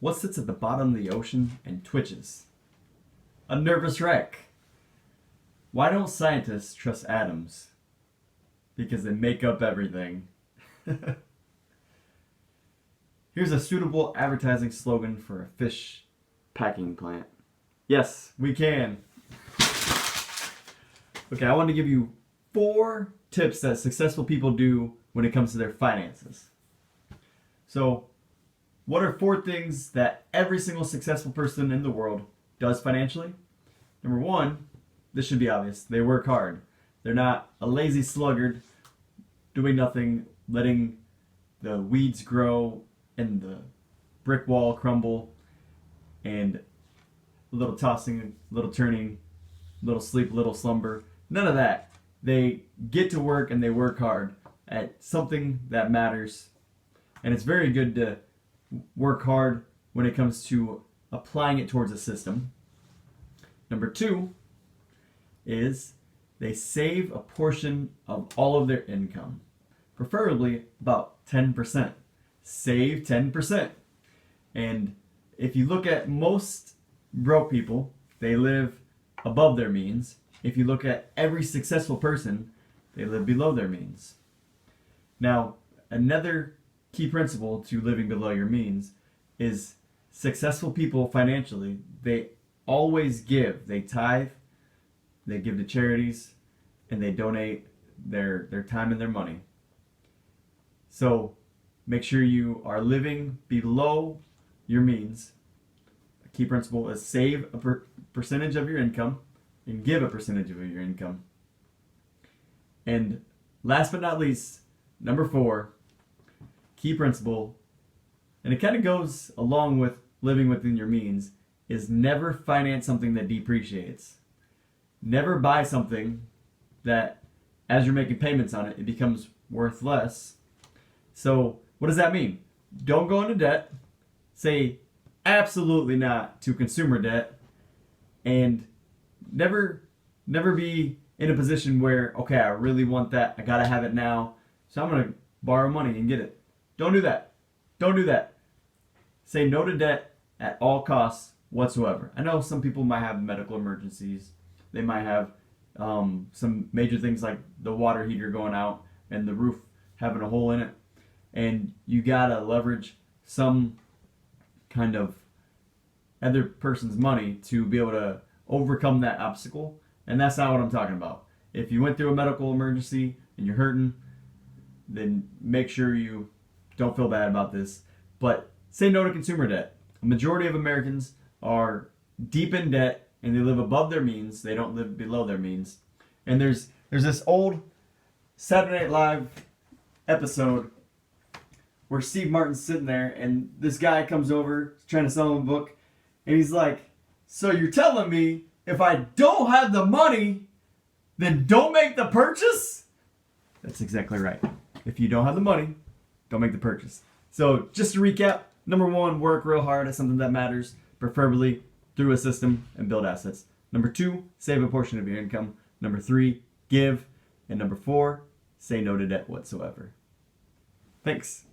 What sits at the bottom of the ocean and twitches? A nervous wreck. Why don't scientists trust atoms? Because they make up everything. Here's a suitable advertising slogan for a fish packing plant. Yes, we can. Okay, I want to give you 4 tips that successful people do when it comes to their finances. So, what are 4 things that every single successful person in the world does financially? Number 1, this should be obvious. They work hard. They're not a lazy sluggard doing nothing, letting the weeds grow and the brick wall crumble, and a little tossing, a little turning, a little sleep, a little slumber. None of that. They get to work and they work hard at something that matters. And it's very good to work hard when it comes to applying it towards a system. Number 2 is they save a portion of all of their income, preferably about 10%. Save 10%. And if you look at most broke people, they live above their means. If you look at every successful person, they live below their means. Now, another key principle to living below your means is successful people financially, they always give. They tithe, they give to charities, and they donate their time and their money. So make sure you are living below your means. A key principle is save a percentage of your income and give a percentage of your income. And last but not least, number 4, key principle, and it kind of goes along with living within your means, is never finance something that depreciates. Never buy something that, as you're making payments on it, it becomes worth less. So what does that mean? Don't go into debt. Say absolutely not to consumer debt. And never be in a position where, okay, I really want that. I gotta have it now. So I'm gonna borrow money and get it. Don't do that. Don't do that. Say no to debt at all costs whatsoever. I know some people might have medical emergencies. They might have some major things like the water heater going out and the roof having a hole in it. And you gotta leverage some kind of other person's money to be able to overcome that obstacle. And that's not what I'm talking about. If you went through a medical emergency and you're hurting, then make sure you don't feel bad about this. But say no to consumer debt. A majority of Americans are deep in debt and they live above their means. They don't live below their means. And there's this old Saturday Night Live episode where Steve Martin's sitting there and this guy comes over trying to sell him a book, and he's like, so you're telling me if I don't have the money, then don't make the purchase? That's exactly right. If you don't have the money, don't make the purchase. So just to recap, number 1, work real hard at something that matters, preferably through a system, and build assets. Number 2, save a portion of your income. Number 3, give. And number 4, say no to debt whatsoever. Thanks.